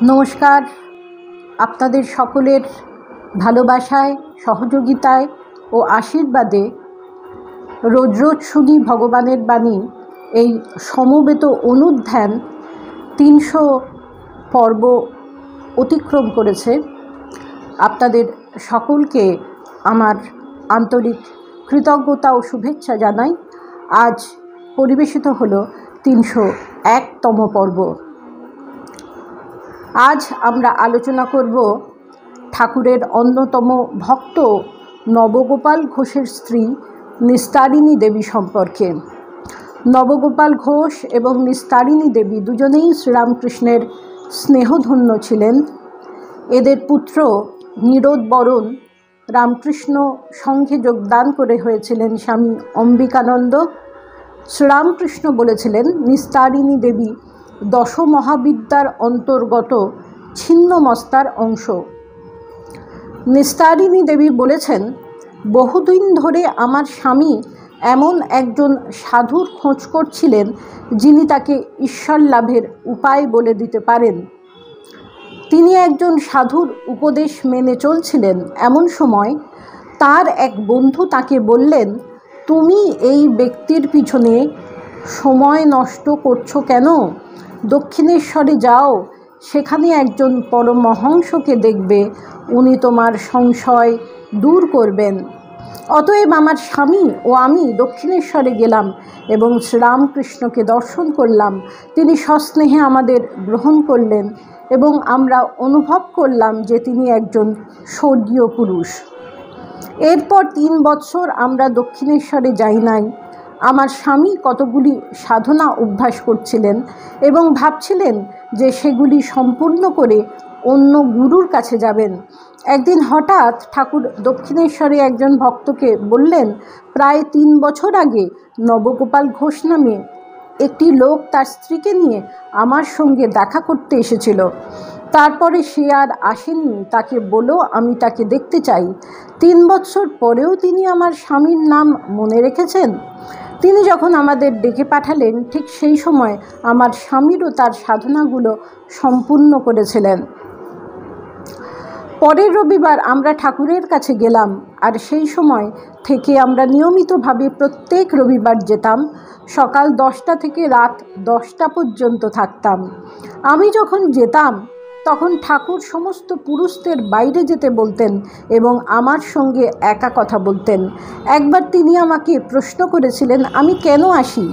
নমস্কার। আপনাদের সকলের ভালোবাসায়, সহযোগিতায় ও আশীর্বাদে রোজ রোজ শুনি ভগবানের বাণী। এই সমবেত অনুধ্যান 300 পর্ব অতিক্রম করেছে। আপনাদের সকলকে আমার আন্তরিক কৃতজ্ঞতা ও শুভেচ্ছা জানাই। আজ পরিবেশিত হলো 301তম পর্ব। আজ আমরা আলোচনা করব ঠাকুরের অন্যতম ভক্ত নবগোপাল ঘোষের স্ত্রী নিস্তারিণী দেবী সম্পর্কে। নবগোপাল ঘোষ এবং নিস্তারিণী দেবী দুজনেই শ্রীরামকৃষ্ণের স্নেহধন্য ছিলেন। এদের পুত্র নিরোধবরণ রামকৃষ্ণ সংঘে যোগদান করে হয়েছিলেন স্বামী অম্বিকানন্দ। শ্রীরামকৃষ্ণ বলেছিলেন নিস্তারিণী দেবী দশমহাবিদ্যার অন্তর্গত ছিন্নমস্তার অংশ। নিস্তারিণী দেবী বলেছেন, বহুদিন ধরে আমার স্বামী এমন একজন সাধুর খোঁজ করছিলেন যিনি তাকে ঈশ্বর লাভের উপায় বলে দিতে পারেন। তিনি একজন সাধুর উপদেশ মেনে চলছিলেন। এমন সময় তার এক বন্ধু তাকে বললেন, তুমি এই ব্যক্তির পিছনে সময় নষ্ট করছো কেন? দক্ষিণেশ্বরে যাও, সেখানে একজন পরমহংসকে দেখবে, উনি তোমার সংশয় দূর করবেন। অতএব আমার স্বামী ও আমি দক্ষিণেশ্বরে গেলাম এবং শ্রীরামকৃষ্ণকে দর্শন করলাম। তিনি সস্নেহে আমাদের গ্রহণ করলেন এবং আমরা অনুভব করলাম যে তিনি একজন স্বর্গীয় পুরুষ। এরপর 3 বৎসর আমরা দক্ষিণেশ্বরে যাই নাই। আমার স্বামী কতগুলি সাধনা অভ্যাস করছিলেন এবং ভাবছিলেন যে সেগুলি সম্পূর্ণ করে অন্য গুরুর কাছে যাবেন। একদিন হঠাৎ ঠাকুর দক্ষিণেশ্বরে একজন ভক্তকে বললেন, প্রায় 3 বছর আগে নবগোপাল ঘোষ নামে একটি লোক তার স্ত্রীকে নিয়ে আমার সঙ্গে দেখা করতে এসেছিল। তারপরে সে আর আসেনি। তাকে বলো আমি তাকে দেখতে চাই। 3 বৎসর পরেও তিনি আমার স্বামীর নাম মনে রেখেছেন। তিনি যখন আমাদের ডেকে পাঠালেন, ঠিক সেই সময় আমার স্বামীরও তার সাধনাগুলো সম্পূর্ণ করেছিলেন। পরের রবিবার আমরা ঠাকুরের কাছে গেলাম, আর সেই সময় থেকে আমরা নিয়মিতভাবে প্রত্যেক রবিবার যেতাম। সকাল 10টা থেকে রাত 10টা পর্যন্ত থাকতাম। আমি যখন যেতাম তখন ঠাকুর সমস্ত পুরুষদের বাইরে যেতে বলতেন এবং আমার সঙ্গে একা কথা বলতেন। একবার তিনি আমাকে প্রশ্ন করেছিলেন আমি কেন আসি,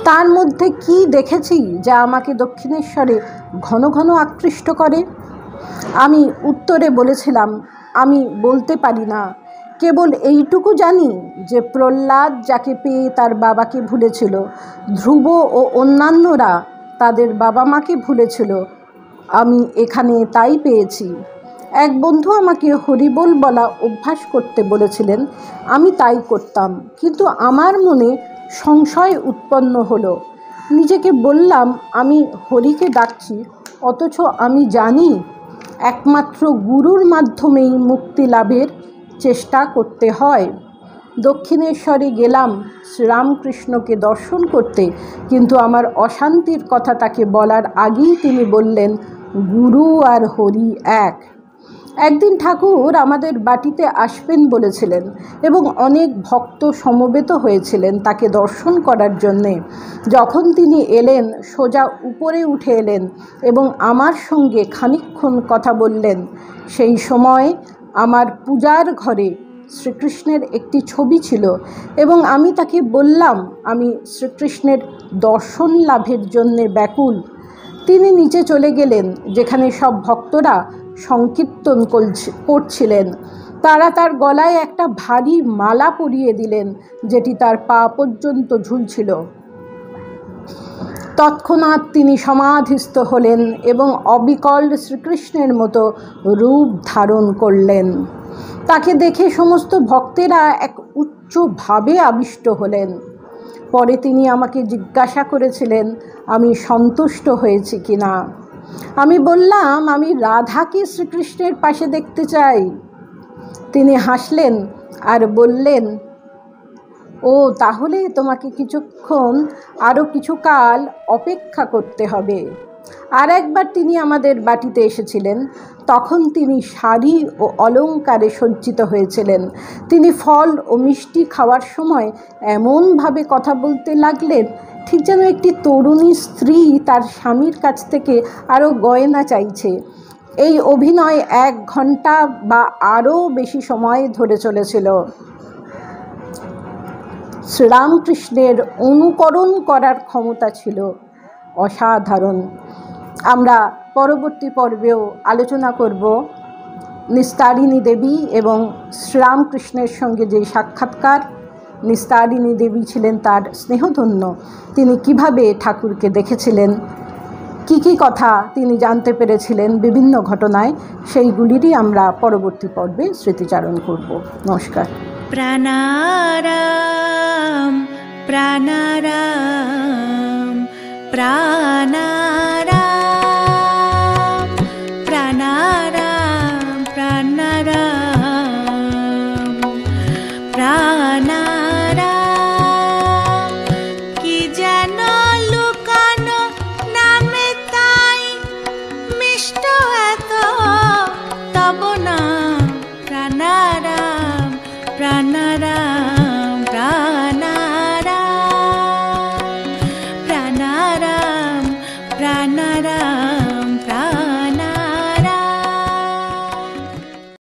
তার মধ্যে কি দেখেছি যা আমাকে দক্ষিণেশ্বরে ঘন ঘন আকৃষ্ট করে। আমি উত্তরে বলেছিলাম, আমি বলতে পারি না, কেবল এইটুকু জানি যে প্রহ্লাদ যাকে পেয়ে তার বাবাকে ভুলেছিল, ধ্রুব ও অন্যান্যরা তাদের বাবা মাকে ভুলেছিল, আমি এখানে তাই পেয়েছি। এক বন্ধু আমাকে হরিবোল বলা অভ্যাস করতে বলেছিলেন, আমি তাই করতাম, কিন্তু আমার মনে সংশয় উৎপন্ন হলো। নিজেকে বললাম আমি হরিকে ডাকছি, অথচ আমি জানি একমাত্র গুরুর মাধ্যমেই মুক্তি লাভের চেষ্টা করতে হয়। দক্ষিণেশ্বরে গেলাম শ্রীরামকৃষ্ণকে দর্শন করতে, কিন্তু আমার অশান্তির কথা তাকে বলার আগেই তিনি বললেন, গুরু আর হরি এক। একদিন ঠাকুর আমাদের বাটিতে আসবেন বলেছিলেন এবং অনেক ভক্ত সমবেত হয়েছিলেন তাকে দর্শন করার জন্যে। যখন তিনি এলেন, সোজা উপরে উঠে এলেন এবং আমার সঙ্গে খানিকক্ষণ কথা বললেন। সেই সময় আমার পূজার ঘরে শ্রীকৃষ্ণের একটি ছবি ছিল এবং আমি তাকে বললাম আমি শ্রীকৃষ্ণের দর্শন লাভের জন্যে ব্যাকুল। তিনি নিচে চলে গেলেন, যেখানে সব ভক্তরা সংকীর্তন করছিলেন। তারা তার গলায় একটা ভারী মালা পরিয়ে দিলেন, যেটি তার পা পর্যন্ত ঝুলছিল। তৎক্ষণাৎ তিনি সমাধিস্থ হলেন এবং অবিকল শ্রীকৃষ্ণের মতো রূপ ধারণ করলেন। তাকে দেখে সমস্ত ভক্তেরা এক উচ্চ ভাবে আবিষ্ট হলেন। পরে তিনি আমাকে জিজ্ঞাসা করেছিলেন আমি সন্তুষ্ট হয়েছি কিনা। আমি বললাম আমি রাধাকে শ্রীকৃষ্ণের পাশে দেখতে চাই। তিনি হাসলেন আর বললেন, ও তাহলে তোমাকে কিছুক্ষণ আরও কিছুকাল অপেক্ষা করতে হবে। আর একবার তিনি আমাদের বাটিতে এসেছিলেন। তখন তিনি শাড়ি ও অলংকারে সজ্জিত হয়েছিলেন। তিনি ফল ও মিষ্টি খাওয়ার সময় এমনভাবে কথা বলতে লাগলেন, ঠিক যেন একটি তরুণী স্ত্রী তার স্বামীর কাছ থেকে আরও গয়না চাইছে। এই অভিনয় 1 ঘন্টা বা আরও বেশি সময় ধরে চলেছিল। শ্রীরামকৃষ্ণের অনুকরণ করার ক্ষমতা ছিল অসাধারণ। আমরা পরবর্তী পর্বেও আলোচনা করব নিস্তারিণী দেবী এবং শ্রীরামকৃষ্ণের সঙ্গে যে সাক্ষাৎকার। নিস্তারিণী দেবী ছিলেন তার স্নেহধন্য। তিনি কিভাবে ঠাকুরকে দেখেছিলেন, কি কথা তিনি জানতে পেরেছিলেন বিভিন্ন ঘটনায়, সেইগুলিরই আমরা পরবর্তী পর্বে স্মৃতিচারণ করব। নমস্কার। প্রাণারাম প্রাণারাম প্রাণা